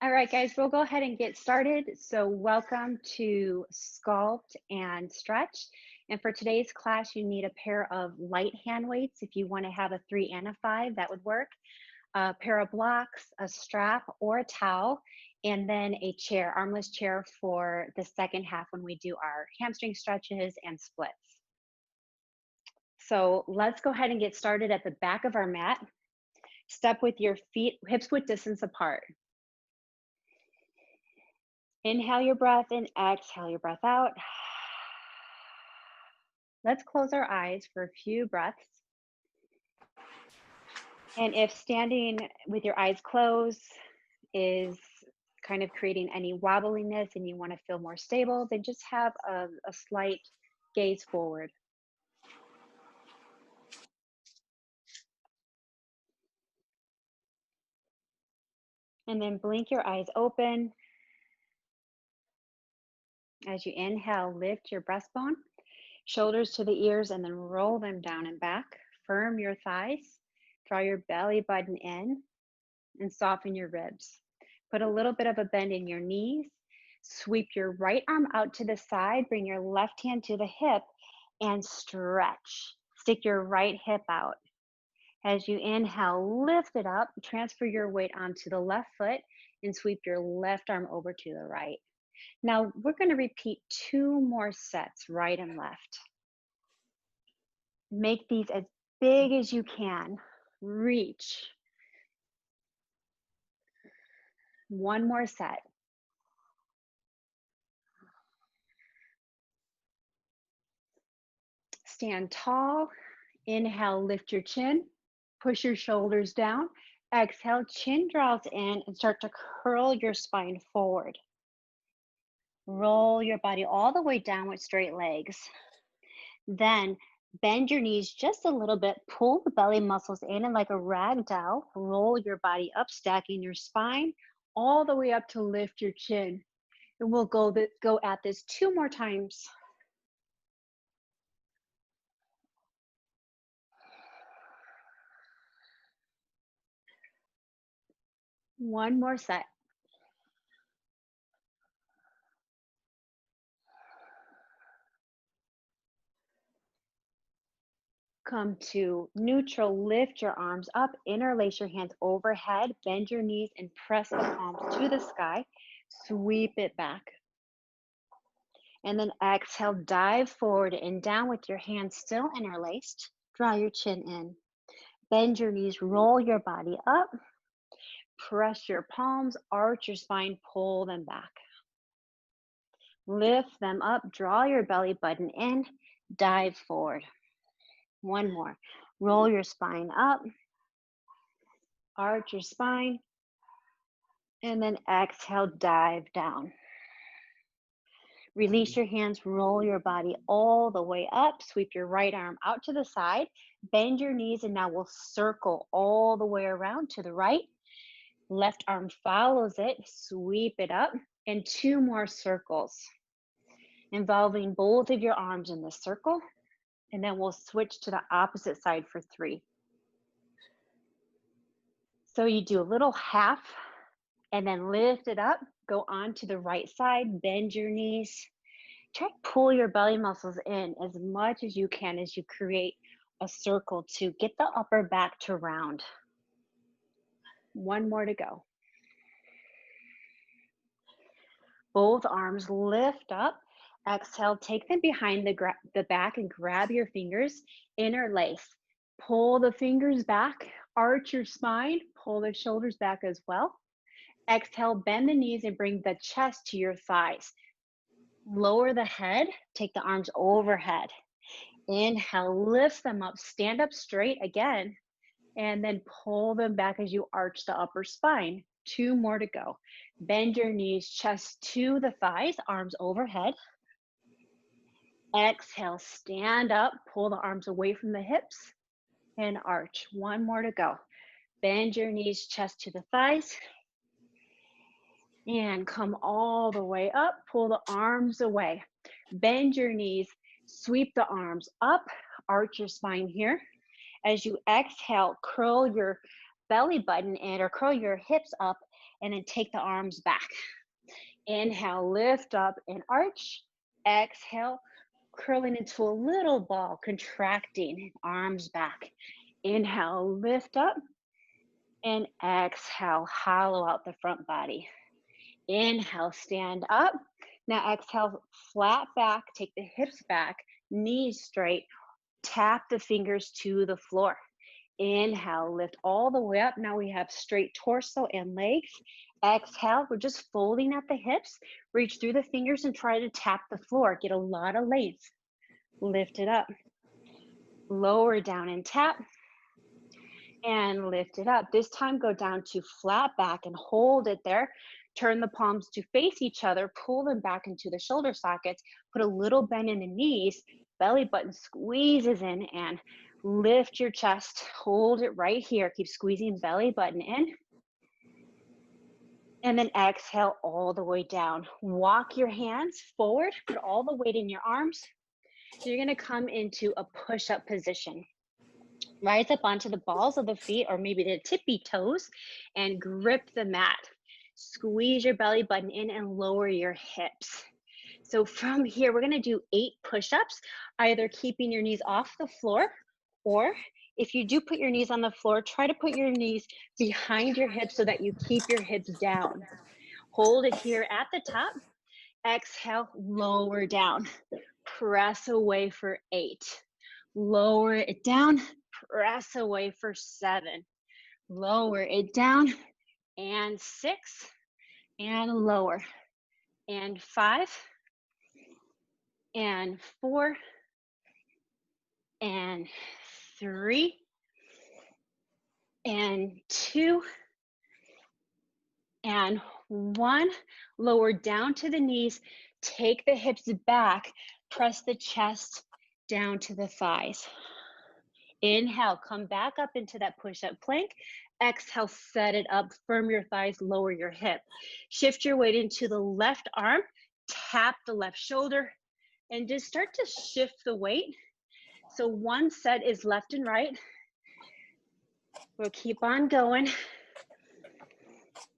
All right, guys, we'll go ahead and get started. So welcome to Sculpt and Stretch. And for today's class, you need a pair of light hand weights. If you want to have a 3 and a 5, that would work. A pair of blocks, a strap or a towel, and then a chair, armless chair for the second half when we do our hamstring stretches and splits. So let's go ahead and get started at the back of our mat. Step with your feet hips width distance apart. Inhale your breath in, exhale your breath out. Let's close our eyes for a few breaths. And if standing with your eyes closed is kind of creating any wobbliness and you want to feel more stable, then just have a slight gaze forward. And then blink your eyes open. As you inhale, lift your breastbone, shoulders to the ears, and then roll them down and back. Firm your thighs, draw your belly button in, and soften your ribs. Put a little bit of a bend in your knees. Sweep your right arm out to the side, bring your left hand to the hip, and stretch. Stick your right hip out. As you inhale, lift it up, transfer your weight onto the left foot, and sweep your left arm over to the right. Now, we're going to repeat 2 more sets, right and left. Make these as big as you can. Reach. 1 more set. Stand tall. Inhale, lift your chin. Push your shoulders down. Exhale, chin draws in and start to curl your spine forward. Roll your body all the way down with straight legs. Then bend your knees just a little bit. Pull the belly muscles in and like a rag doll, roll your body up, stacking your spine all the way up to lift your chin. And we'll go at this 2 more times. One more set. Come to neutral, lift your arms up, interlace your hands overhead, bend your knees and press the palms to the sky, sweep it back. And then exhale, dive forward and down with your hands still interlaced. Draw your chin in. Bend your knees, roll your body up, press your palms, arch your spine, pull them back. Lift them up, draw your belly button in, dive forward. One more. Roll your spine up, arch your spine, and then exhale, dive down. Release your hands, roll your body all the way up, sweep your right arm out to the side, bend your knees, and now we'll circle all the way around to the right. Left arm follows it, sweep it up, and 2 more circles, involving both of your arms in the circle, and then we'll switch to the opposite side for 3. So you do a little half, and then lift it up, go on to the right side, bend your knees. Try to pull your belly muscles in as much as you can as you create a circle to get the upper back to round. 1 more to go. Both arms lift up. Exhale, take them behind the back and grab your fingers, interlace. Pull the fingers back, arch your spine, pull the shoulders back as well. Exhale, bend the knees and bring the chest to your thighs. Lower the head, take the arms overhead. Inhale, lift them up, stand up straight again, and then pull them back as you arch the upper spine. 2 more to go. Bend your knees, chest to the thighs, arms overhead. Exhale, stand up, pull the arms away from the hips, and arch. 1 more to go. Bend your knees, chest to the thighs, and come all the way up, pull the arms away. Bend your knees, sweep the arms up, arch your spine here. As you exhale, curl your belly button in or curl your hips up and then take the arms back. Inhale, lift up and arch. Exhale, curling into a little ball, contracting, arms back. Inhale, lift up, and exhale, hollow out the front body. Inhale, stand up. Now exhale, flat back, take the hips back, knees straight, tap the fingers to the floor. Inhale, lift all the way up. Now we have straight torso and legs. Exhale, we're just folding at the hips. Reach through the fingers and try to tap the floor. Get a lot of length. Lift it up. Lower down and tap. And lift it up. This time go down to flat back and hold it there. Turn the palms to face each other. Pull them back into the shoulder sockets. Put a little bend in the knees. Belly button squeezes in and lift your chest. Hold it right here. Keep squeezing belly button in. And then exhale all the way down. Walk your hands forward. Put all the weight in your arms. You're going to come into a push-up position. Rise up onto the balls of the feet or maybe the tippy toes and grip the mat. Squeeze your belly button in and lower your hips. So from here, we're going to do 8 push-ups, either keeping your knees off the floor, or if you do put your knees on the floor, try to put your knees behind your hips so that you keep your hips down. Hold it here at the top. Exhale, lower down. Press away for 8. Lower it down. Press away for 7. Lower it down. And 6. And lower. And 5. And 4. And 3. And 2. And 1. Lower down to the knees. Take the hips back. Press the chest down to the thighs. Inhale, come back up into that push-up plank. Exhale, set it up, firm your thighs, lower your hip. Shift your weight into the left arm, tap the left shoulder, and just start to shift the weight. So one set is left and right. We'll keep on going.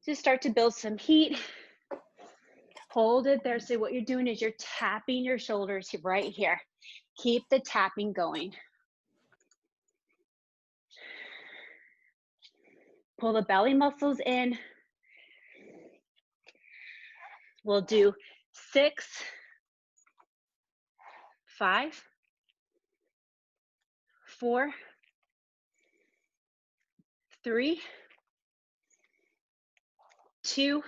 Just start to build some heat. Hold it there. So what you're doing is you're tapping your shoulders right here. Keep the tapping going. Pull the belly muscles in. We'll do 6, 5, 4, 3, 2,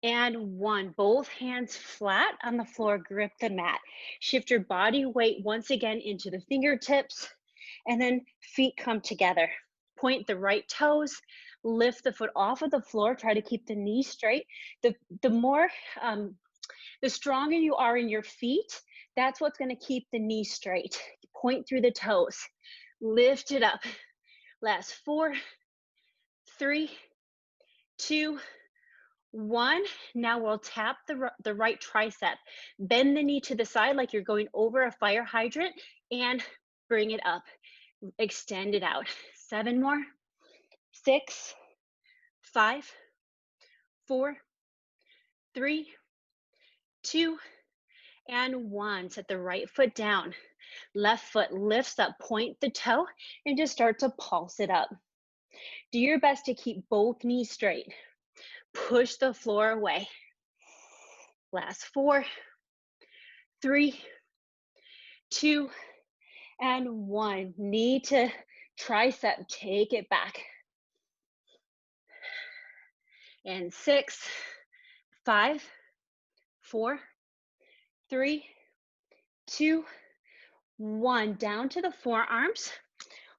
and 1. Both hands flat on the floor, grip the mat. Shift your body weight once again into the fingertips, and then feet come together. Point the right toes, lift the foot off of the floor, try to keep the knees straight. The stronger you are in your feet, that's what's gonna keep the knees straight. Point through the toes, lift it up. Last 4, 3, 2, 1. Now we'll tap the right tricep. Bend the knee to the side like you're going over a fire hydrant and bring it up. Extend it out. 7 more. 6, 5, 4, 3, 2, and 1. Set the right foot down. Left foot lifts up, point the toe, and just start to pulse it up. Do your best to keep both knees straight. Push the floor away. Last 4, 3, 2, and 1. Knee to tricep, take it back. And 6, 5, 4, 3, 2, 1. Down to the forearms.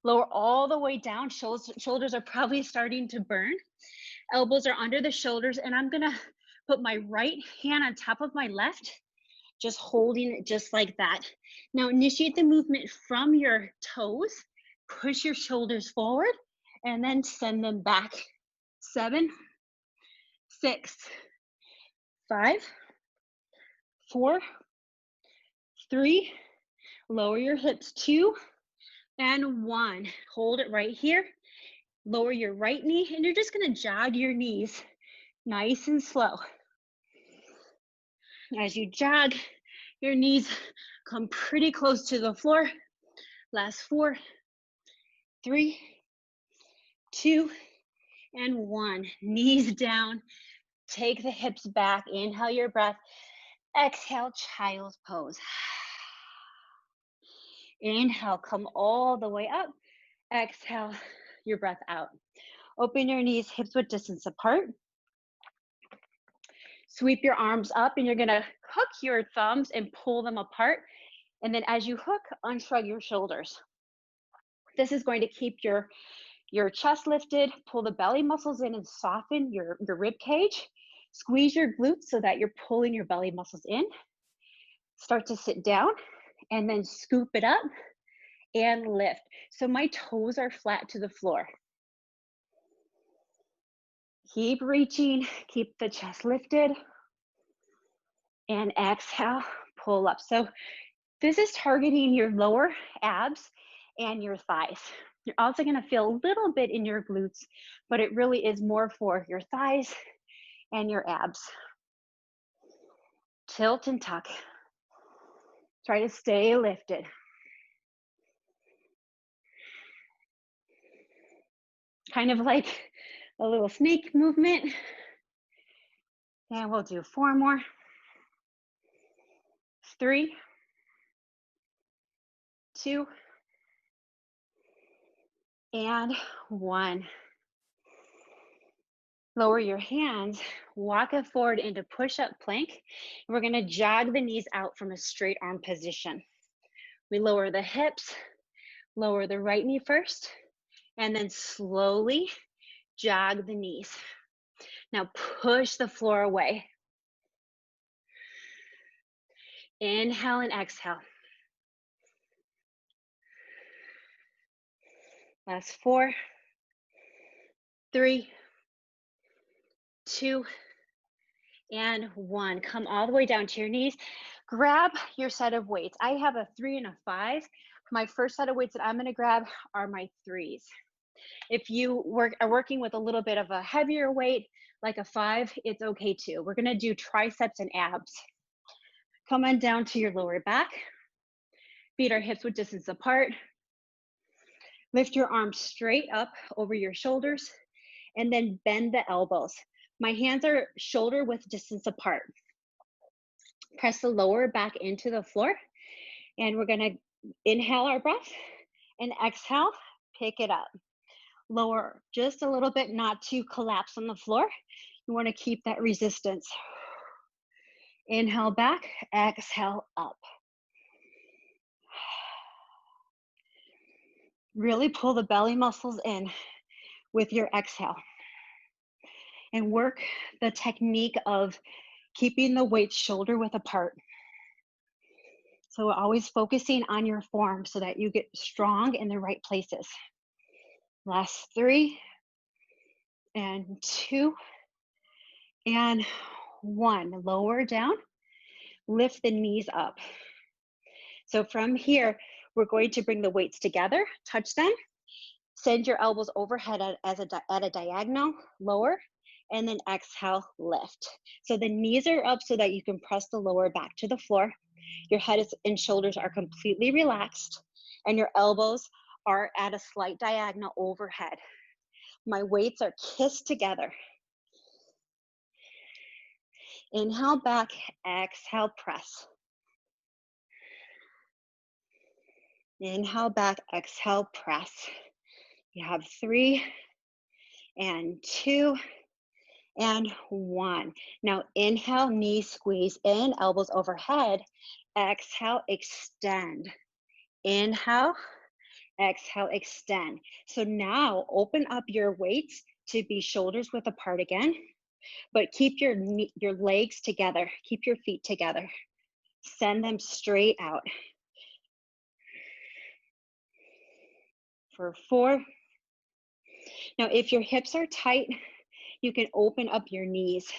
Lower all the way down. Shoulders are probably starting to burn. Elbows are under the shoulders, and I'm gonna put my right hand on top of my left, just holding it just like that. Now initiate the movement from your toes. Push your shoulders forward, and then send them back. 7, 6, 5, 4, 3, lower your hips, 2, and 1. Hold it right here. Lower your right knee, and you're just gonna jog your knees nice and slow. As you jog, your knees come pretty close to the floor. Last 4, 3, 2, and 1. Knees down. Take the hips back. Inhale your breath. Exhale, child's pose. Inhale, come all the way up. Exhale, your breath out. Open your knees, hips width distance apart. Sweep your arms up, and you're gonna hook your thumbs and pull them apart. And then as you hook, unshrug your shoulders. This is going to keep your chest lifted, pull the belly muscles in and soften your rib cage. Squeeze your glutes so that you're pulling your belly muscles in. Start to sit down and then scoop it up and lift. So my toes are flat to the floor. Keep reaching, keep the chest lifted, and exhale, pull up. So this is targeting your lower abs and your thighs. You're also gonna feel a little bit in your glutes, but it really is more for your thighs and your abs. Tilt and tuck. Try to stay lifted. Kind of like a little snake movement. And we'll do 4 more. 3, 2, and 1. Lower your hands, walk it forward into push-up plank. And we're gonna jog the knees out from a straight arm position. We lower the hips, lower the right knee first, and then slowly jog the knees. Now push the floor away. Inhale and exhale. Last 4, 3, 2, and 1. Come all the way down to your knees. Grab your set of weights. I have a 3 and a 5. My first set of weights that I'm gonna grab are my 3s. If you are working with a little bit of a heavier weight, like a 5, it's okay too. We're gonna do triceps and abs. Come on down to your lower back. Feet are hips width distance apart. Lift your arms straight up over your shoulders, and then bend the elbows. My hands are shoulder width distance apart. Press the lower back into the floor, and we're gonna inhale our breath and exhale, pick it up. Lower just a little bit, not to collapse on the floor. You wanna keep that resistance. Inhale back, exhale up. Really pull the belly muscles in with your exhale. And work the technique of keeping the weights shoulder width apart. So always focusing on your form so that you get strong in the right places. Last 3, and 2, and 1. Lower down, lift the knees up. So from here, we're going to bring the weights together, touch them, send your elbows overhead at a diagonal, lower, and then exhale, lift. So the knees are up so that you can press the lower back to the floor. Your head and shoulders are completely relaxed, and your elbows are at a slight diagonal overhead. My weights are kissed together. Inhale back, exhale, press. Inhale back, exhale, press. You have 3, and 2, and 1. Now inhale, knees squeeze in, elbows overhead. Exhale, extend. Inhale, exhale, extend. So now open up your weights to be shoulders width apart again, but keep your legs together. Keep your feet together. Send them straight out. For 4. Now, if your hips are tight, you can open up your knees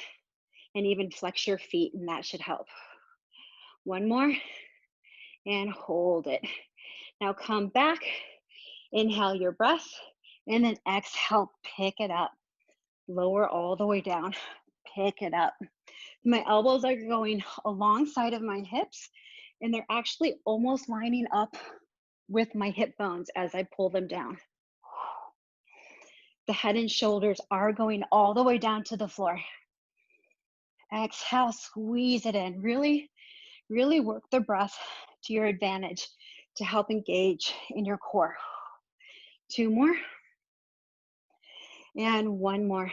and even flex your feet, and that should help. 1 more, and hold it. Now come back, inhale your breath, And then exhale, pick it up. Lower all the way down, pick it up. My elbows are going alongside of my hips, and they're actually almost lining up with my hip bones as I pull them down. The head and shoulders are going all the way down to the floor. Exhale, squeeze it in. Really, really work the breath to your advantage to help engage in your core. 2 more. And 1 more.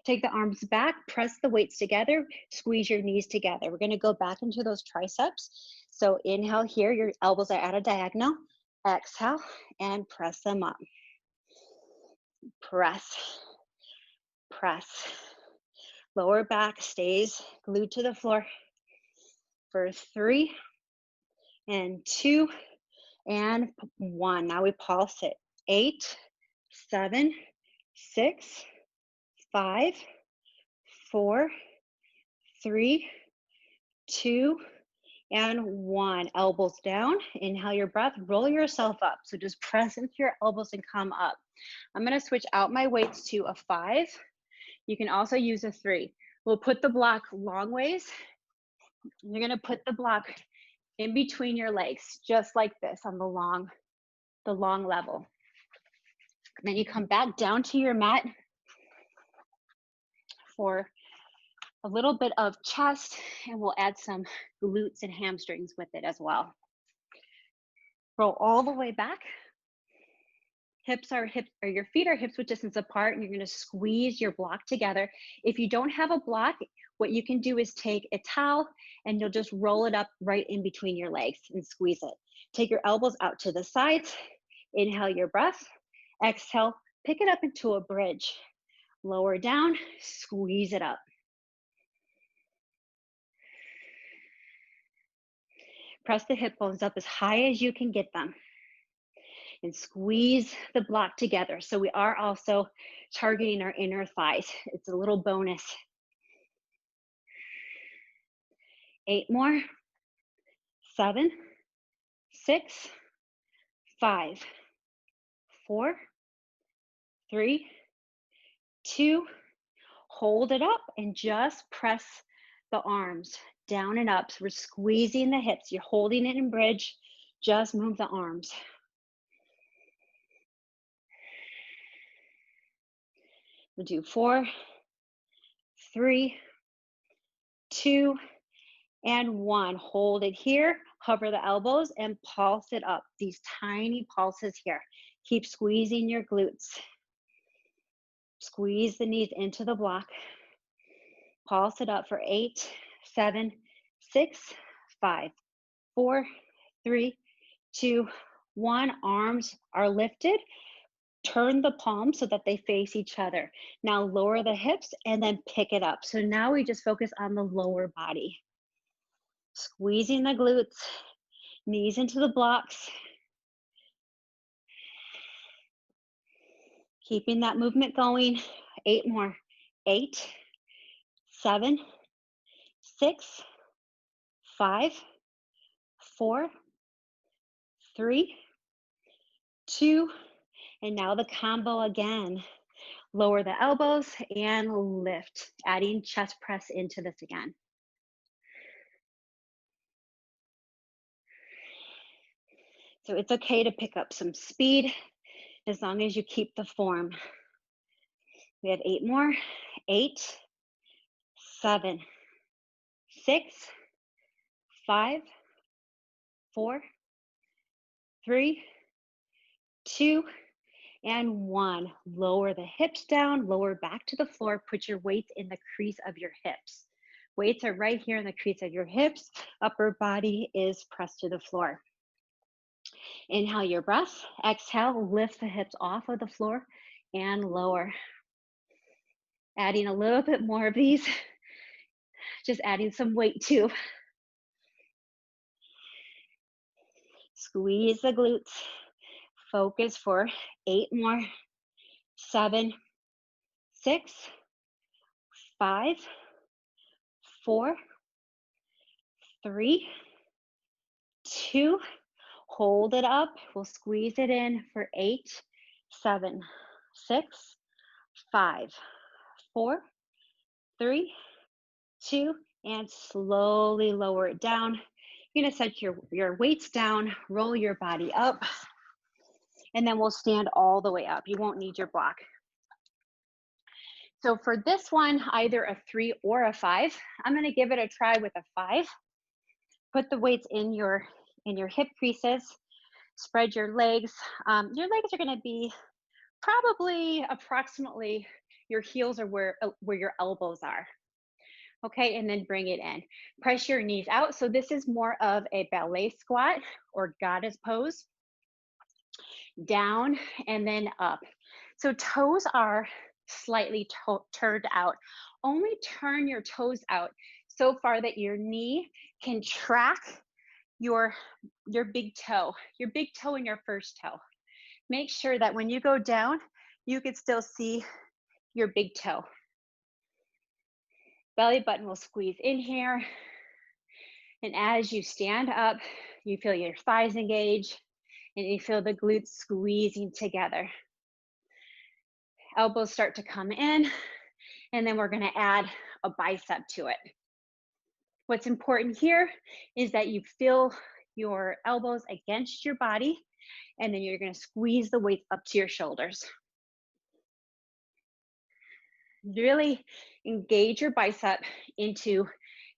Take the arms back, press the weights together, squeeze your knees together. We're gonna go back into those triceps. So inhale here, your elbows are at a diagonal. Exhale and press them up. Press, press. Lower back stays glued to the floor for 3 and 2 and 1. Now we pulse it. 8, 7, 6, 5, 4, 3, 2, and 1. Elbows down. Inhale your breath. Roll yourself up. So just press into your elbows and come up. I'm going to switch out my weights to a 5. You can also use a 3. We'll put the block long ways. You're going to put the block in between your legs, just like this on the long level. And then you come back down to your mat for a little bit of chest, and we'll add some glutes and hamstrings with it as well. Roll all the way back. Your feet are hips width distance apart, and you're going to squeeze your block together. If you don't have a block, what you can do is take a towel and you'll just roll it up right in between your legs and squeeze it. Take your elbows out to the sides. Inhale your breath. Exhale, pick it up into a bridge. Lower down, squeeze it up. Press the hip bones up as high as you can get them. And squeeze the block together. So we are also targeting our inner thighs. It's a little bonus. 8 more. 7, 6, 5, 4, 3, 2. Hold it up and just press the arms down and up. So we're squeezing the hips. You're holding it in bridge. Just move the arms. We'll do 4, 3, 2, and 1. Hold it here. Hover the elbows and pulse it up. These tiny pulses here. Keep squeezing your glutes. Squeeze the knees into the block. Pulse it up for 8, 7, 6, 5, 4, 3, 2, 1. Arms are lifted. Turn the palms so that they face each other. Now lower the hips and then pick it up. So now we just focus on the lower body. Squeezing the glutes, knees into the blocks. Keeping that movement going. 8 more. 8, 7, 6, 5, 4, 3, 2, and now the combo again. Lower the elbows and lift, adding chest press into this again. So it's okay to pick up some speed as long as you keep the form. We have 8 more. 8, 7, 6, 5, 4, 3, 2, and 1. Lower the hips down, lower back to the floor. Put your weights in the crease of your hips. Weights are right here in the crease of your hips. Upper body is pressed to the floor. Inhale your breath. Exhale, lift the hips off of the floor and lower. Adding a little bit more of these. Just adding some weight too. Squeeze the glutes. Focus for 8 more. 7, 6, 5, 4, 3, 2. Hold it up. We'll squeeze it in for 8 7, 6, 5, 4, 3, 2, and slowly lower it down. You're gonna set your weights down, roll your body up, and then we'll stand all the way up. You won't need your block. So for this one, either a 3 or a 5. I'm gonna give it a try with a 5. Put the weights in your hip creases. Spread your legs. Your legs are gonna be probably approximately your heels are where your elbows are. Okay, and then bring it in. Press your knees out. So this is more of a ballet squat or goddess pose. Down and then up. So toes are slightly turned out. Only turn your toes out so far that your knee can track your big toe and your first toe. Make sure that when you go down, you can still see your big toe. Belly button will squeeze in here. And as you stand up, you feel your thighs engage and you feel the glutes squeezing together. Elbows start to come in, and then we're gonna add a bicep to it. What's important here is that you feel your elbows against your body, and then you're gonna squeeze the weights up to your shoulders. Really engage your bicep into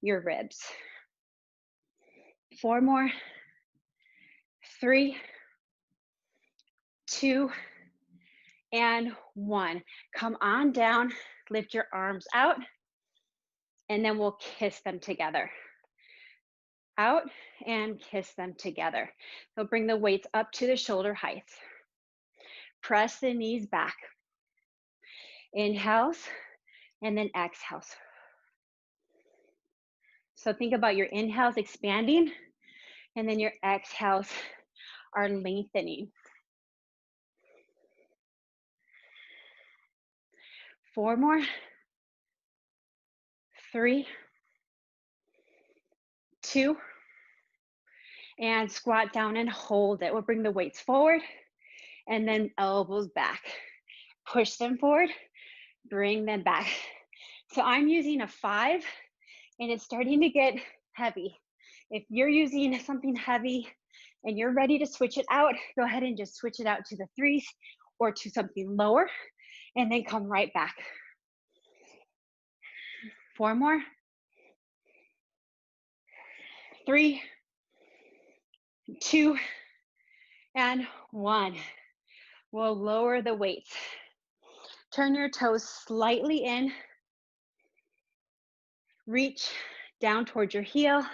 your ribs. 4 more, 3, 2, and 1. Come on down, lift your arms out, and then we'll kiss them together. Out and kiss them together. So bring the weights up to the shoulder height. Press the knees back. Inhales and then exhales. So think about your inhales expanding and then your exhales are lengthening. 4 more, 3, 2, and squat down and hold it. We'll bring the weights forward and then elbows back. Push them forward, bring them back. So I'm using a 5 and it's starting to get heavy. If you're using something heavy and you're ready to switch it out, go ahead and just switch it out to the 3s or to something lower and then come right back. 4 more, 3, 2, and 1. We'll lower the weights. Turn your toes slightly in. Reach down towards your heel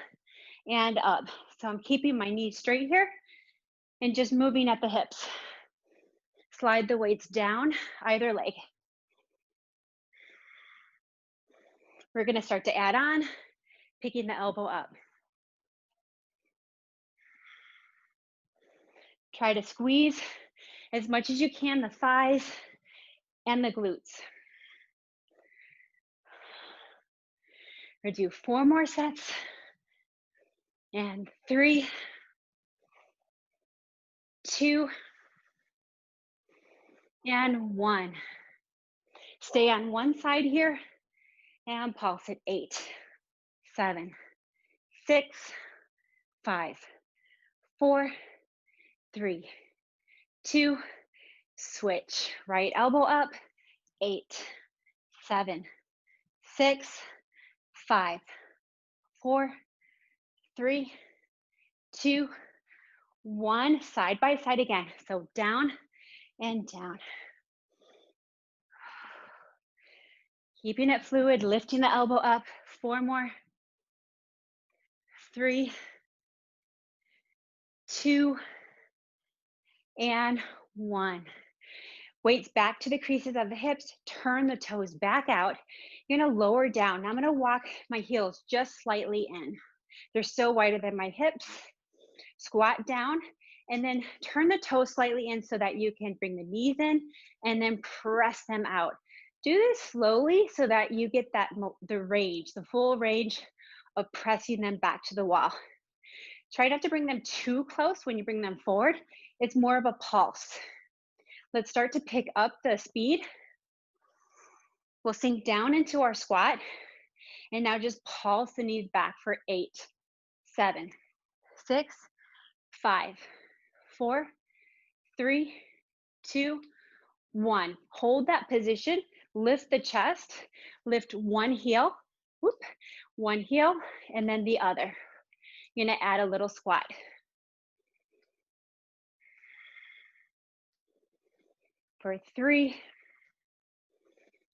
and up. So I'm keeping my knees straight here and just moving at the hips. Slide the weights down either leg. We're gonna start to add on, picking the elbow up. Try to squeeze as much as you can the thighs and the glutes. We're gonna do 4 more sets. And 3, 2, and 1. Stay on one side here and pulse at 8, 7, 6, 5, 4, 3, 2, switch. Right elbow up, 8, 7, 6, 5, 4, 3, 2, 1. Side by side again. So down and down. Keeping it fluid, lifting the elbow up. 4 more. 3, 2, and 1. Weights back to the creases of the hips. Turn the toes back out. You're gonna lower down. Now I'm gonna walk my heels just slightly in. They're still wider than my hips. Squat down and then turn the toes slightly in so that you can bring the knees in and then press them out. Do this slowly so that you get the full range of pressing them back to the wall. Try not to bring them too close when you bring them forward. It's more of a pulse. Let's start to pick up the speed. We'll sink down into our squat. And now just pulse the knees back for 8, 7, 6, 5, 4, 3, 2, 1. Hold that position. Lift the chest. Lift one heel. Whoop. One heel and then the other. You're going to add a little squat. For 3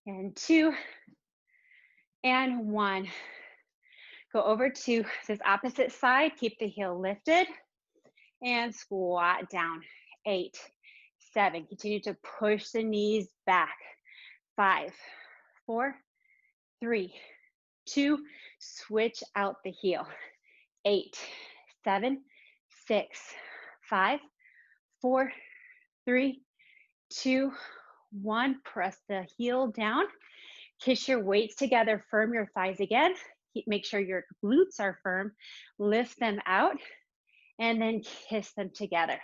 and 2 and 1. Go over to this opposite side. Keep the heel lifted and squat down. 8, 7. Continue to push the knees back. 5, 4, 3, 2. Switch out the heel. 8, 7, 6, 5, 4, 3, 2, 1. Press the heel down. Kiss your weights together. Firm your thighs again. Make sure your glutes are firm. Lift them out and then kiss them together.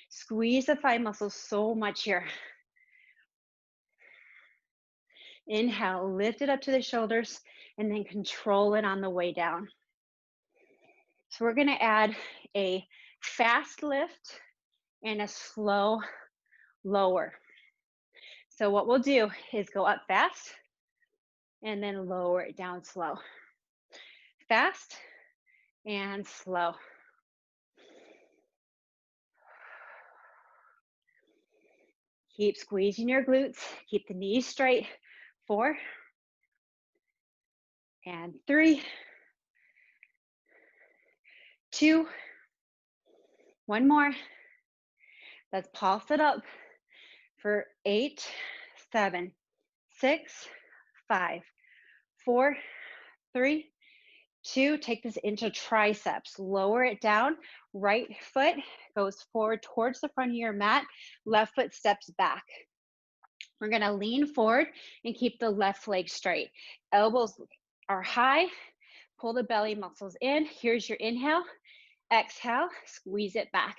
Squeeze the thigh muscles so much here. Inhale, lift it up to the shoulders and then control it on the way down. So we're gonna add a fast lift and a slow lower. So what we'll do is go up fast and then lower it down slow. Fast and slow. Keep squeezing your glutes. Keep the knees straight. 4 and 3, 2, 1 more. Let's pulse it up for 8, 7, 6, 5, 4, 3, 2. Take this into triceps. Lower it down. Right foot goes forward towards the front of your mat. Left foot steps back. We're going to lean forward and keep the left leg straight. Elbows are high. Pull the belly muscles in. Here's your inhale. Exhale, squeeze it back.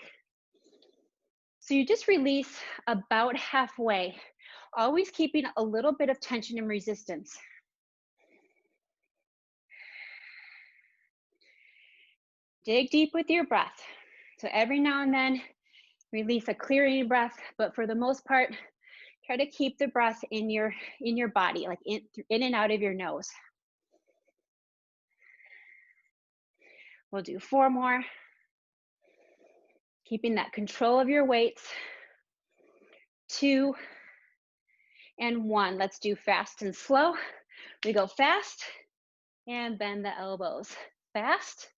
So you just release about halfway, always keeping a little bit of tension and resistance. Dig deep with your breath. So every now and then, release a clearing breath, but for the most part, try to keep the breath in your body, like in and out of your nose. We'll do 4 more. Keeping that control of your weights. 2 and 1. Let's do fast and slow. We go fast and bend the elbows. Fast,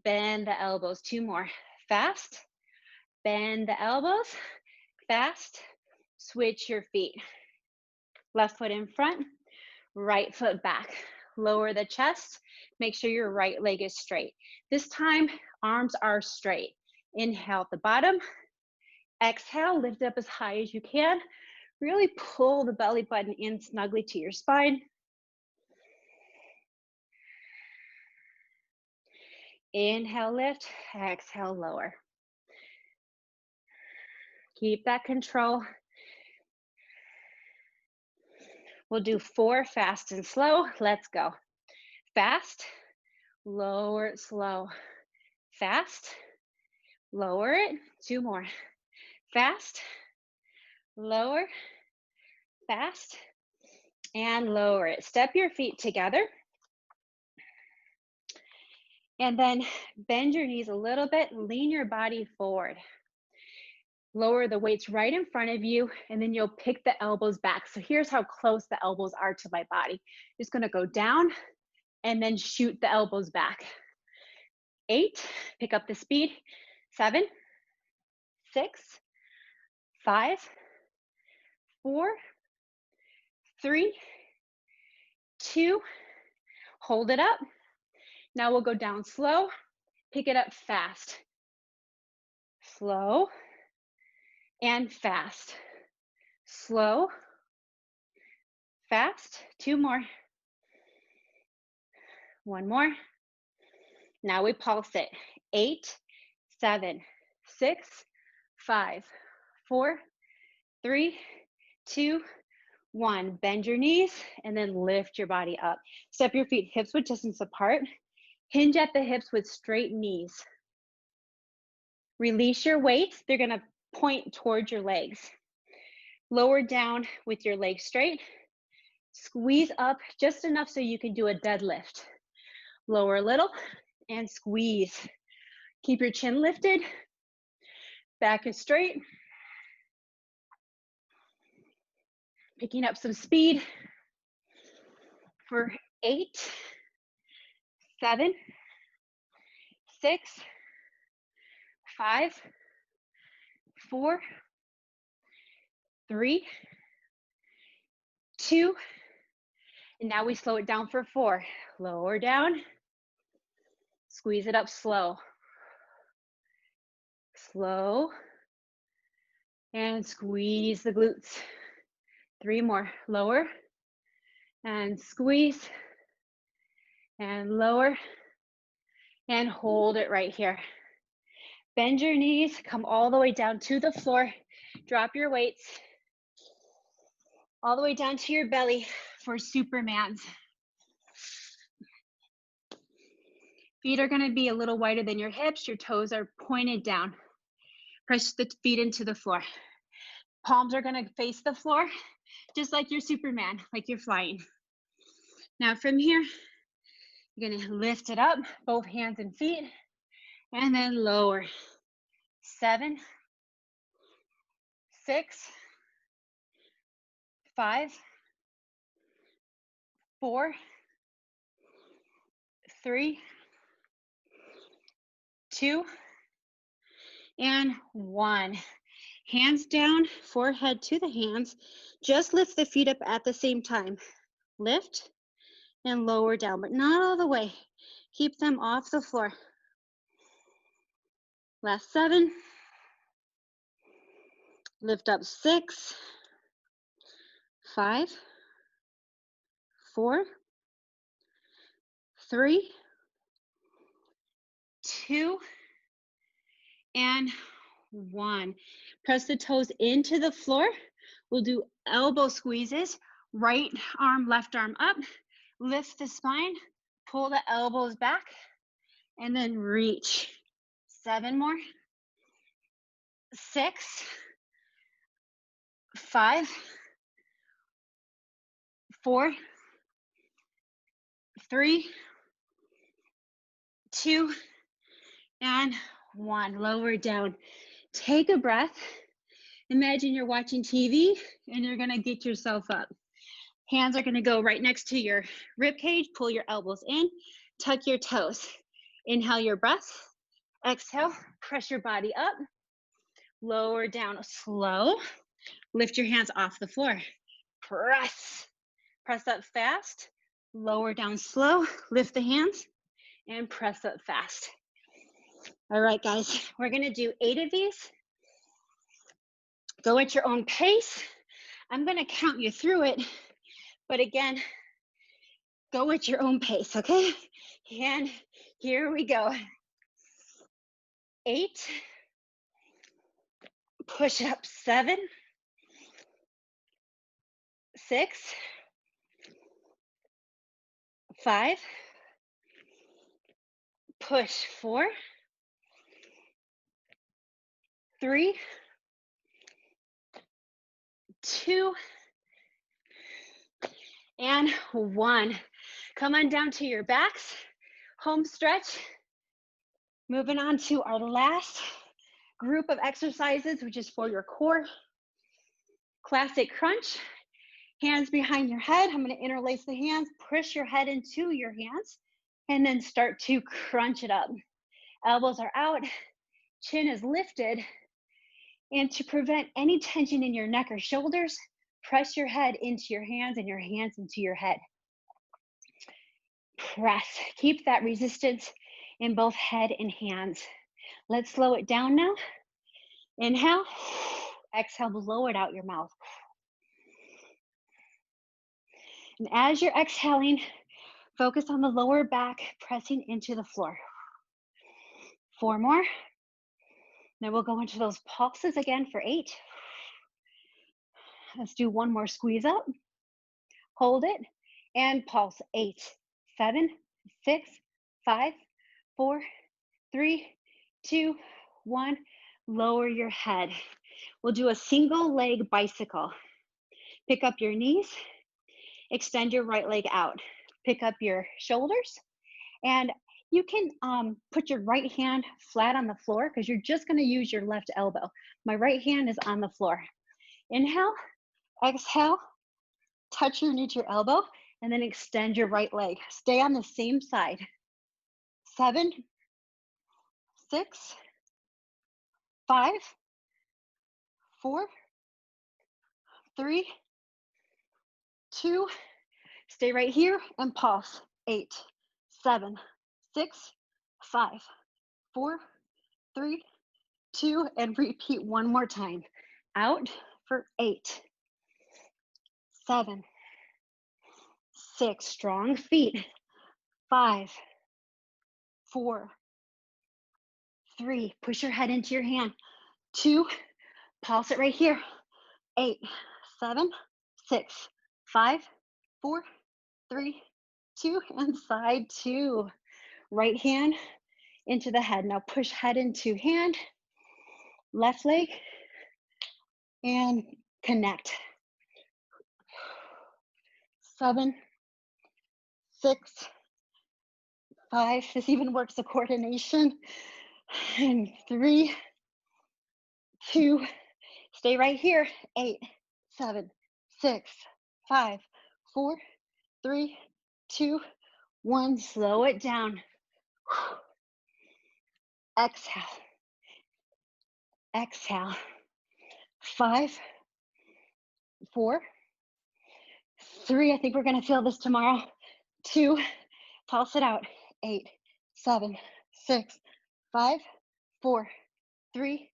bend the elbows. 2 more. Fast, bend the elbows. Fast, switch your feet. Left foot in front, right foot back. Lower the chest. Make sure your right leg is straight. This time, arms are straight. Inhale at the bottom. Exhale, lift up as high as you can. Really pull the belly button in snugly to your spine. Inhale, lift. Exhale, lower. Keep that control. We'll do 4 fast and slow. Let's go. Fast, lower it slow. Fast, lower it. 2 more. Fast, lower, fast, and lower it. Step your feet together. And then bend your knees a little bit, lean your body forward. Lower the weights right in front of you, and then you'll pick the elbows back. So here's how close the elbows are to my body. Just gonna go down and then shoot the elbows back. 8, pick up the speed. 7, 6, 5, 4, 3, 2, hold it up. Now we'll go down slow, pick it up fast. Slow and fast. Slow, fast. 2 more. 1 more. Now we pulse it. 8, 7, 6, 5, 4, 3, 2, 1. Bend your knees and then lift your body up. Step your feet hips width distance apart. Hinge at the hips with straight knees. Release your weight. They're gonna point towards your legs. Lower down with your legs straight. Squeeze up just enough so you can do a deadlift. Lower a little and squeeze. Keep your chin lifted. Back is straight. Picking up some speed for 8, 7, 6, 5, 4, 3, 2, and now we slow it down for 4. Lower down, squeeze it up slow. Slow, and squeeze the glutes. 3 more, lower, and squeeze, and lower, and hold it right here. Bend your knees, come all the way down to the floor, drop your weights, all the way down to your belly for Supermans. Feet are gonna be a little wider than your hips, your toes are pointed down. Press the feet into the floor. Palms are gonna face the floor, just like you're Superman, like you're flying. Now from here, you're gonna lift it up, both hands and feet, and then lower. 7, 6, 5, 4, 3, 2, and 1. Hands down, forehead to the hands. Just lift the feet up at the same time. Lift and lower down, but not all the way. Keep them off the floor. Last 7. Lift up 6, 5, 4, 3, 2, and 1. Press the toes into the floor. We'll do elbow squeezes. Right arm, left arm up. Lift the spine. Pull the elbows back. And then reach. 7 more. 6, 5, 4, 3, 2, and 1. Lower down. Take a breath. Imagine you're watching TV and you're gonna get yourself up. Hands are gonna go right next to your rib cage. Pull your elbows in, tuck your toes. Inhale your breath. Exhale, press your body up. Lower down slow. Lift your hands off the floor. Press. Press up fast. Lower down slow. Lift the hands and press up fast. All right, guys, we're gonna do 8 of these. Go at your own pace. I'm gonna count you through it, but again, go at your own pace, okay? And here we go. 8, push up 7, 6, 5, push 4, 3, 2, and 1. Come on down to your backs, home stretch. Moving on to our last group of exercises, which is for your core. Classic crunch, hands behind your head. I'm gonna interlace the hands, push your head into your hands, and then start to crunch it up. Elbows are out, chin is lifted, and to prevent any tension in your neck or shoulders, press your head into your hands and your hands into your head. Press, keep that resistance in both head and hands. Let's slow it down now. Inhale, exhale, blow it out your mouth. And as you're exhaling, focus on the lower back, pressing into the floor. 4 more. Now we'll go into those pulses again for 8. Let's do one more squeeze up. Hold it and pulse. 8, 7, 6, 5, 4, 3, 2, 1. Lower your head. We'll do a single leg bicycle. Pick up your knees, extend your right leg out. Pick up your shoulders, and you can put your right hand flat on the floor because you're just going to use your left elbow. My right hand is on the floor. Inhale, exhale, touch your knee to your elbow, and then extend your right leg. Stay on the same side. 7, 6, 5, 4, 3, 2, stay right here and pulse. 8, 7, 6, 5, 4, 3, 2, and repeat one more time. Out for 8, 7, 6, strong feet. 5, 4, 3, push your head into your hand. 2, pulse it right here. 8, 7, 6, 5, 4, 3, 2, and side 2. Right hand into the head. Now push head into hand, left leg, and connect. 7, 6, 5. This even works the coordination. And 3, 2, stay right here. 8, 7, 6, 5, 4, 3, 2, 1. Slow it down. Exhale. Exhale. 5, 4, 3. I think we're going to feel this tomorrow. 2, pulse it out. 8, 7, 6, 5, 4, 3,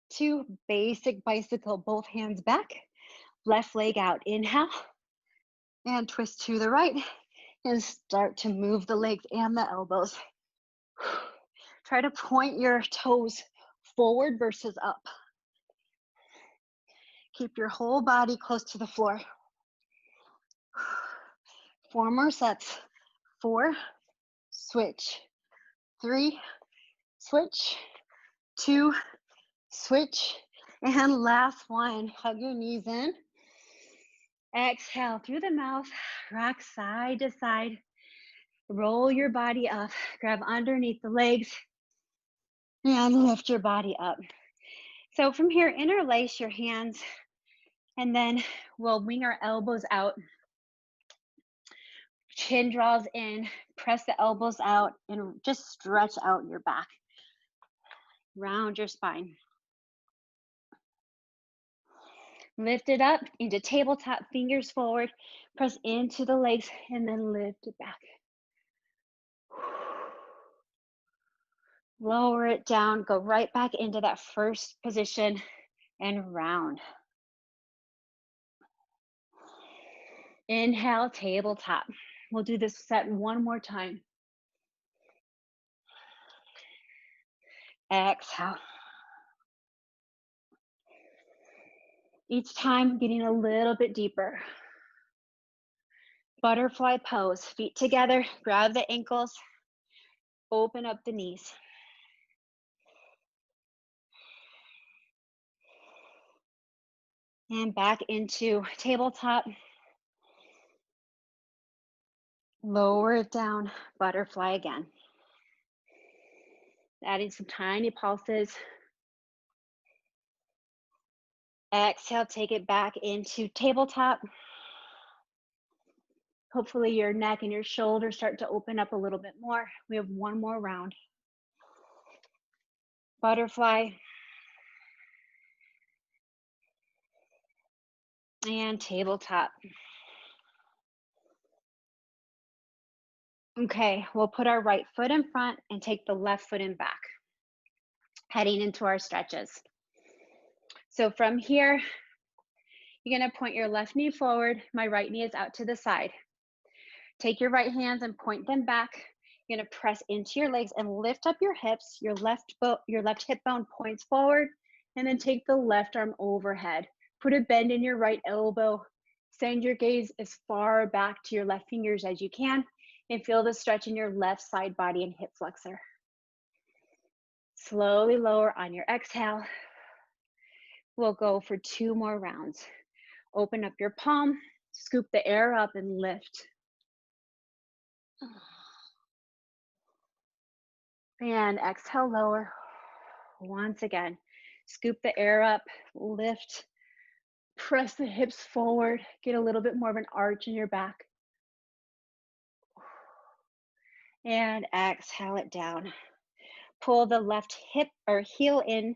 2. Basic bicycle, both hands back, left leg out. Inhale and twist to the right and start to move the legs and the elbows. Try to point your toes forward versus up. Keep your whole body close to the floor. 4 more sets. 4, switch. 3, switch. 2, switch. And last one, hug your knees in. Exhale through the mouth, rock side to side. Roll your body up, grab underneath the legs, and lift your body up. So from here, interlace your hands, and then we'll wing our elbows out. Chin draws in, press the elbows out, and just stretch out your back. Round your spine. Lift it up into tabletop, fingers forward, press into the legs, and then lift it back. Lower it down, go right back into that first position and round. Inhale, tabletop. We'll do this set one more time. Exhale. Each time getting a little bit deeper. Butterfly pose, feet together, grab the ankles, open up the knees. And back into tabletop. Lower it down, butterfly again. Adding some tiny pulses. Exhale, take it back into tabletop. Hopefully your neck and your shoulders start to open up a little bit more. We have one more round. Butterfly. And tabletop. Okay, we'll put our right foot in front and take the left foot in back, heading into our stretches. So from here, you're gonna point your left knee forward, my right knee is out to the side. Take your right hands and point them back. You're gonna press into your legs and lift up your hips. Your left hip bone points forward, and then take the left arm overhead. Put a bend in your right elbow. Send your gaze as far back to your left fingers as you can, and feel the stretch in your left side body and hip flexor. Slowly lower on your exhale. We'll go for 2 more rounds. Open up your palm, scoop the air up and lift. And exhale, lower. Once again, scoop the air up, lift, press the hips forward, get a little bit more of an arch in your back. And exhale it down. Pull the left hip or heel in,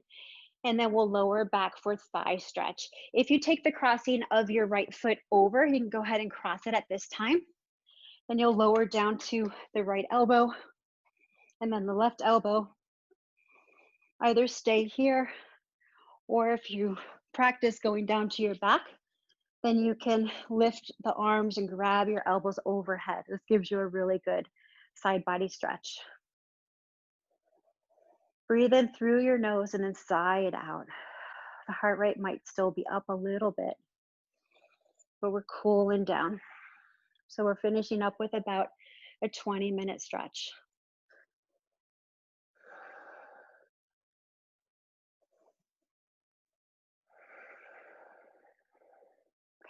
and then we'll lower back for thigh stretch. If you take the crossing of your right foot over, you can go ahead and cross it at this time. Then you'll lower down to the right elbow and then the left elbow. Either stay here, or if you practice going down to your back, then you can lift the arms and grab your elbows overhead. This gives you a really good side body stretch. Breathe in through your nose and then sigh it out. The heart rate might still be up a little bit, but we're cooling down. So we're finishing up with about a 20-minute stretch.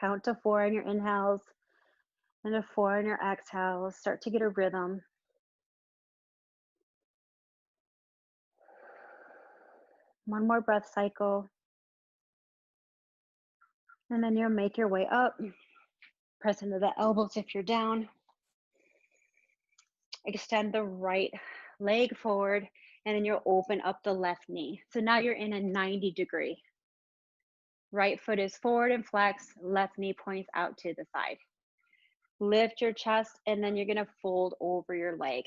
Count to 4 on your inhales and to 4 on your exhales. Start to get a rhythm. One more breath cycle. And then you'll make your way up. Press into the elbows if you're down. Extend the right leg forward, and then you'll open up the left knee. So now you're in a 90-degree. Right foot is forward and flex, left knee points out to the side. Lift your chest, and then you're gonna fold over your leg.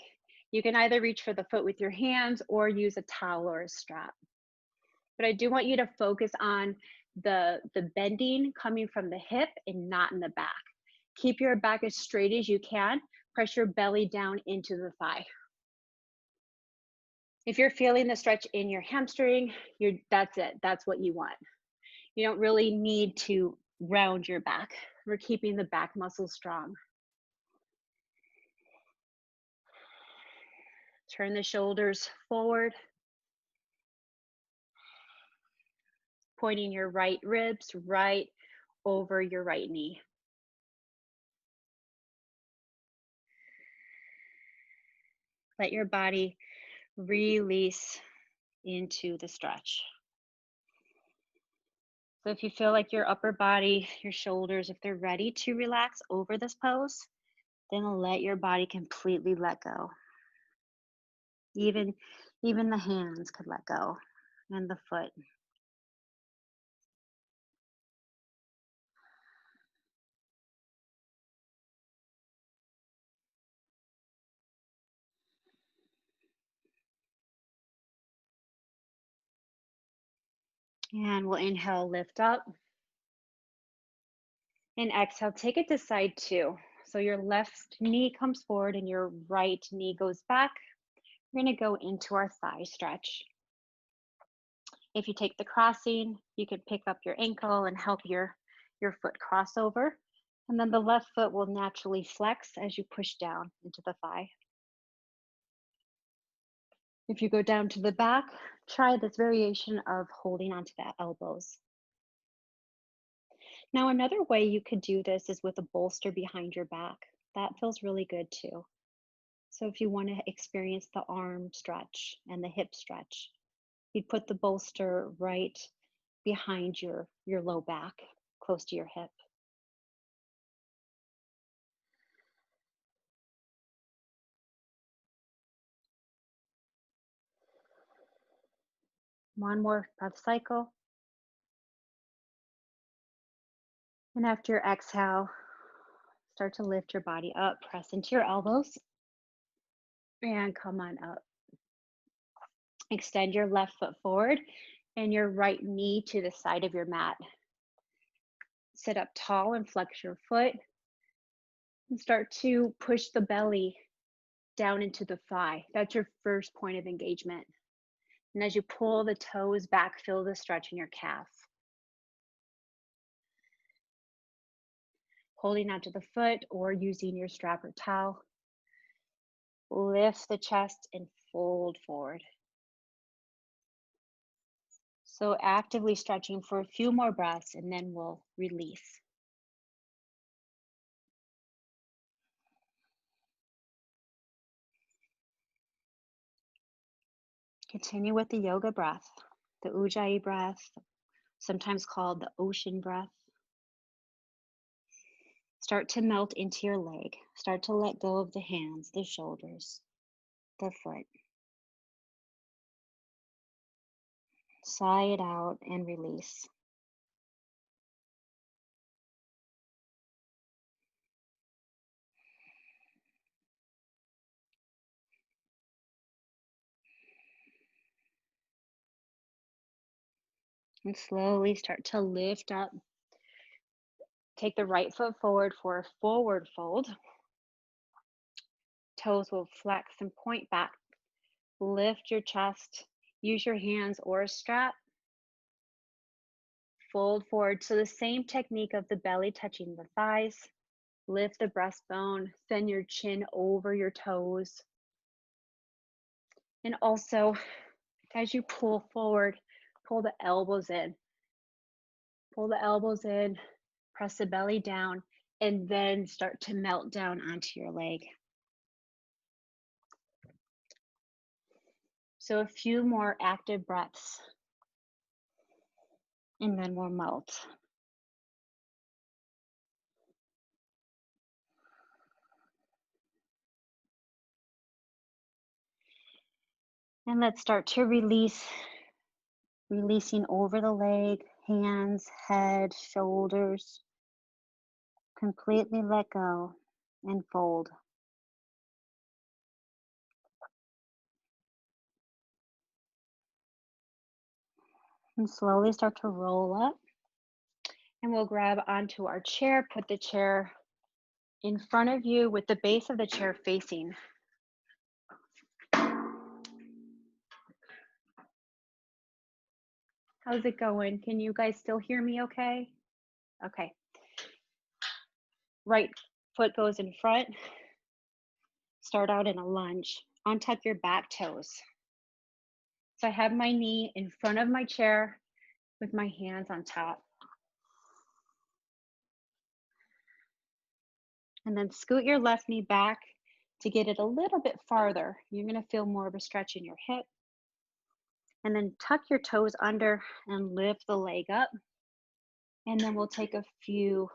You can either reach for the foot with your hands or use a towel or a strap. But I do want you to focus on the bending coming from the hip and not in the back. Keep your back as straight as you can. Press your belly down into the thigh. If you're feeling the stretch in your hamstring, that's it. That's what you want. You don't really need to round your back. We're keeping the back muscles strong. Turn the shoulders forward. Pointing your right ribs right over your right knee. Let your body release into the stretch. So if you feel like your upper body, your shoulders, if they're ready to relax over this pose, then let your body completely let go. Even the hands could let go, and the foot. And we'll inhale, lift up. And exhale, take it to side 2. So your left knee comes forward and your right knee goes back. We're gonna go into our thigh stretch. If you take the crossing, you can pick up your ankle and help your foot cross over. And then the left foot will naturally flex as you push down into the thigh. If you go down to the back, try this variation of holding onto the elbows. Now, another way you could do this is with a bolster behind your back. That feels really good too. So if you want to experience the arm stretch and the hip stretch, you'd put the bolster right behind your low back, close to your hip. One more breath cycle. And after your exhale, start to lift your body up, press into your elbows, and come on up. Extend your left foot forward and your right knee to the side of your mat. Sit up tall and flex your foot. And start to push the belly down into the thigh. That's your first point of engagement. And as you pull the toes back, feel the stretch in your calf. Holding onto the foot or using your strap or towel. Lift the chest and fold forward. So actively stretching for a few more breaths and then we'll release. Continue with the yoga breath, the Ujjayi breath, sometimes called the ocean breath. Start to melt into your leg. Start to let go of the hands, the shoulders, the foot. Sigh it out and release. And slowly start to lift up. Take the right foot forward for a forward fold. Toes will flex and point back. Lift your chest. Use your hands or a strap. Fold forward. So the same technique of the belly touching the thighs. Lift the breastbone. Send your chin over your toes. And also, as you pull forward, pull the elbows in. Pull the elbows in. Press the belly down. And then start to melt down onto your leg. So a few more active breaths. And then we'll melt. And let's start to release. Releasing over the leg, hands, head, shoulders. Completely let go and fold. And slowly start to roll up. And we'll grab onto our chair, put the chair in front of you with the base of the chair facing. How's it going? Can you guys still hear me okay? Okay. Right foot goes in front. Start out in a lunge. Untuck your back toes. So I have my knee in front of my chair with my hands on top. And then scoot your left knee back to get it a little bit farther. You're going to feel more of a stretch in your hip. And then tuck your toes under and lift the leg up. And then we'll take a few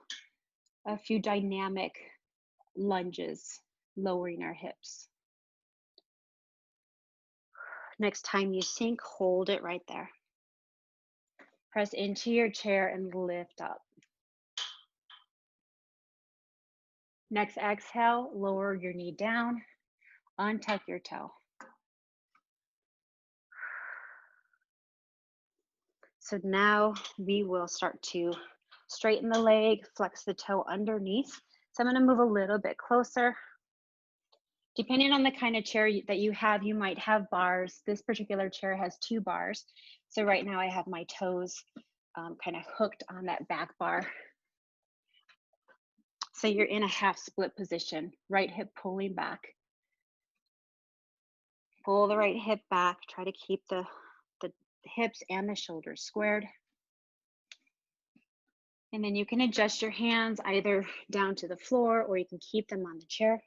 dynamic lunges, lowering our hips. Next time you sink, hold it right there. Press into your chair and lift up. Next exhale, lower your knee down, untuck your toe. So now we will start to straighten the leg, flex the toe underneath. So I'm going to move a little bit closer. Depending on the kind of chair that you have, you might have bars. This particular chair has 2 bars. So right now I have my toes kind of hooked on that back bar. So you're in a half split position, right hip pulling back. Pull the right hip back, try to keep the hips and the shoulders squared. And then you can adjust your hands either down to the floor or you can keep them on the chair.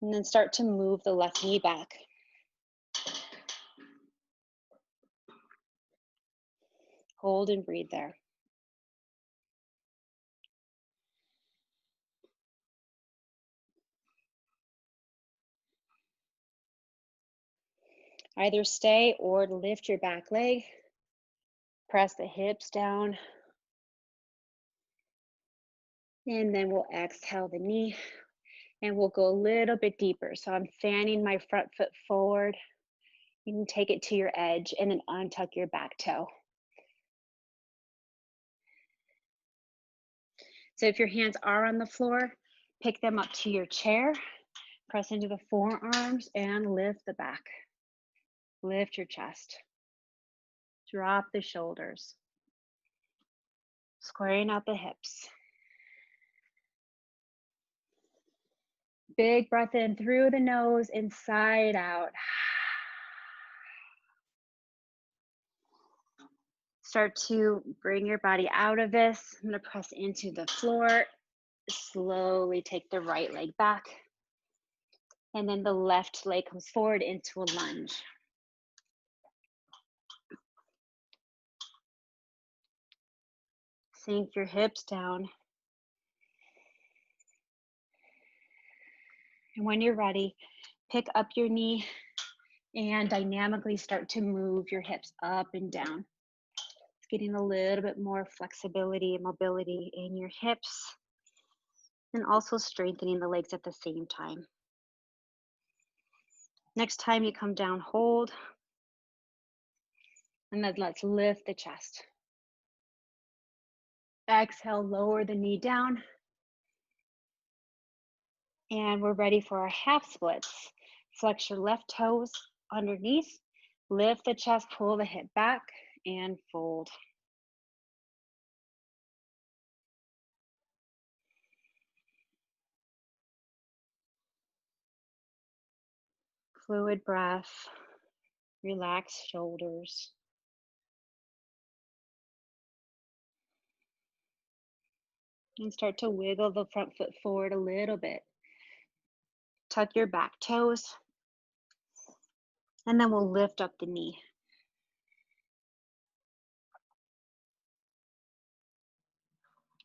And then start to move the left knee back. Hold and breathe there. Either stay or lift your back leg. Press the hips down. And then we'll exhale the knee. And we'll go a little bit deeper. So I'm fanning my front foot forward. You can take it to your edge and then untuck your back toe. So if your hands are on the floor, pick them up to your chair. Press into the forearms and lift the back. Lift your chest. Drop the shoulders. Squaring out the hips. Big breath in through the nose, inside out. Start to bring your body out of this. I'm going to press into the floor. Slowly take the right leg back. And then the left leg comes forward into a lunge. Sink your hips down. And when you're ready, pick up your knee and dynamically start to move your hips up and down. It's getting a little bit more flexibility and mobility in your hips, and also strengthening the legs at the same time. Next time you come down, hold. And then let's lift the chest. Exhale, lower the knee down. And we're ready for our half splits. Flex your left toes underneath. Lift the chest, pull the hip back, and fold. Fluid breath. Relax shoulders. And start to wiggle the front foot forward a little bit. Tuck your back toes. And then we'll lift up the knee.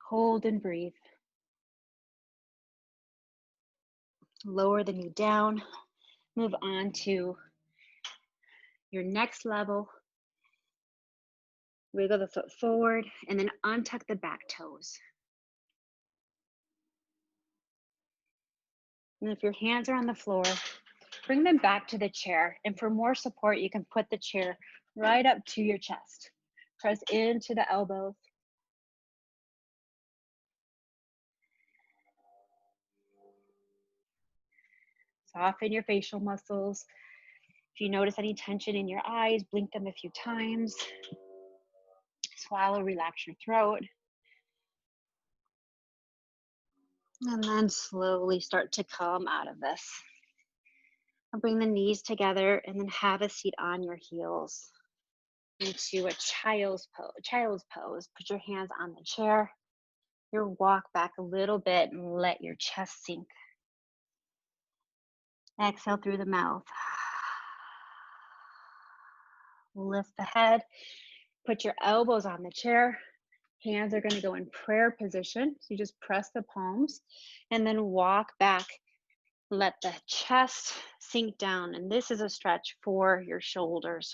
Hold and breathe. Lower the knee down. Move on to your next level. Wiggle the foot forward and then untuck the back toes. And if your hands are on the floor, bring them back to the chair. And for more support, you can put the chair right up to your chest. Press into the elbows. Soften your facial muscles. If you notice any tension in your eyes, blink them a few times. Swallow, relax your throat. And then slowly start to come out of this. And bring the knees together and then have a seat on your heels into a child's pose. Put your hands on the chair. Your walk back a little bit and let your chest sink. Exhale through the mouth. Lift the head. Put your elbows on the chair. Hands are going to go in prayer position. So you just press the palms and then walk back. Let the chest sink down. And this is a stretch for your shoulders.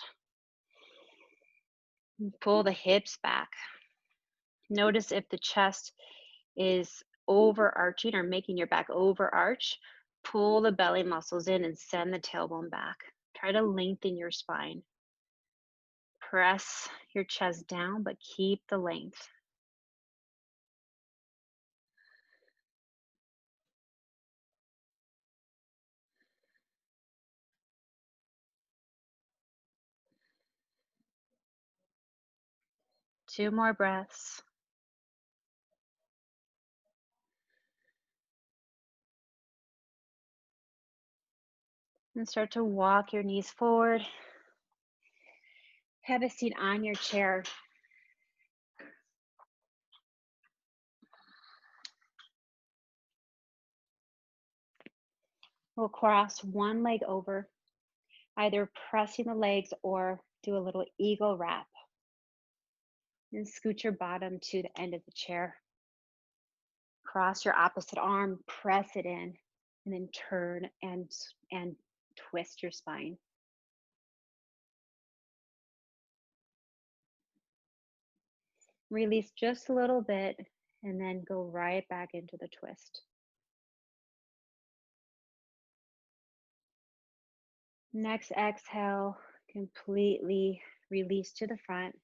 Pull the hips back. Notice if the chest is overarching or making your back overarch. Pull the belly muscles in and send the tailbone back. Try to lengthen your spine. Press your chest down, but keep the length. Two more breaths. And start to walk your knees forward. Have a seat on your chair. We'll cross one leg over, either pressing the legs or do a little eagle wrap. And scoot your bottom to the end of the chair. Cross your opposite arm, press it in, and then turn and twist your spine. Release just a little bit and then go right back into the twist. Next exhale, completely release to the front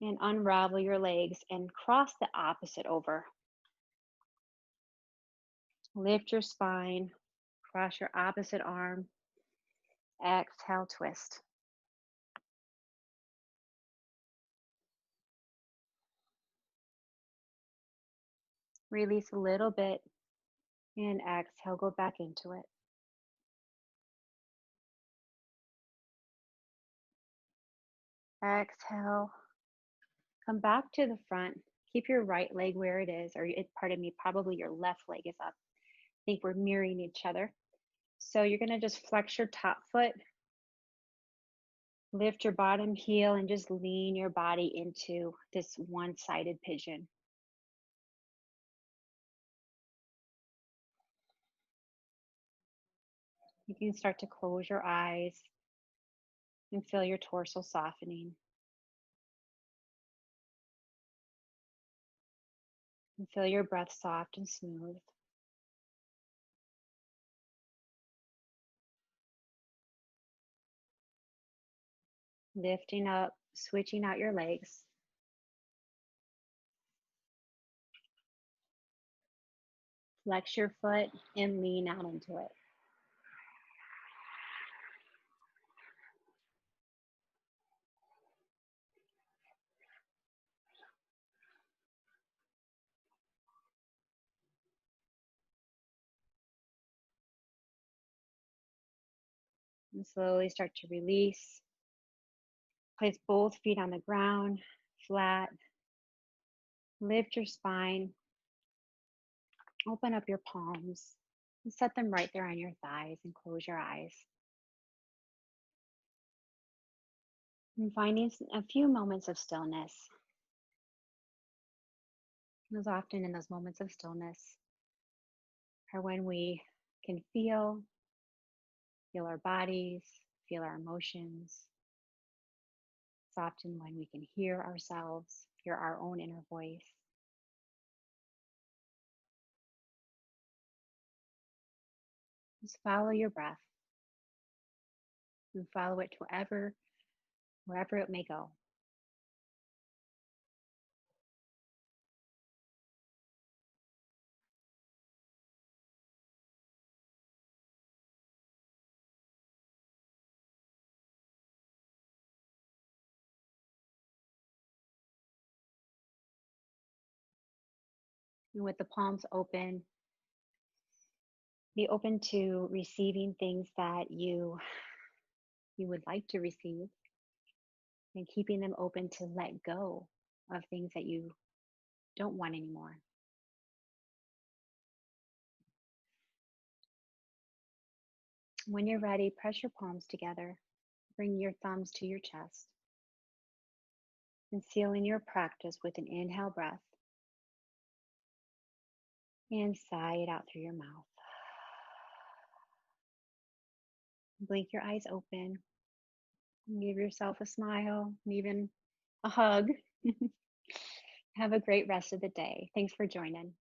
and unravel your legs and cross the opposite over. Lift your spine, cross your opposite arm, exhale, twist. Release a little bit and exhale, go back into it. Exhale, come back to the front. Keep your right leg where it is, or pardon me, probably your left leg is up. I think we're mirroring each other. So you're going to just flex your top foot, lift your bottom heel, and just lean your body into this one-sided pigeon. You can start to close your eyes and feel your torso softening. And feel your breath soft and smooth. Lifting up, switching out your legs. Flex your foot and lean out into it. And slowly start to release. Place both feet on the ground, flat. Lift your spine. Open up your palms and set them right there on your thighs and close your eyes. And finding a few moments of stillness. As often in those moments of stillness are when we can feel our bodies, feel our emotions. It's often when we can hear ourselves, hear our own inner voice. Just follow your breath and follow it to wherever it may go. And with the palms open, be open to receiving things that you would like to receive, and keeping them open to let go of things that you don't want anymore. When you're ready, press your palms together. Bring your thumbs to your chest. And sealing your practice with an inhale breath. And sigh it out through your mouth. Blink your eyes open. Give yourself a smile, and even a hug. Have a great rest of the day. Thanks for joining.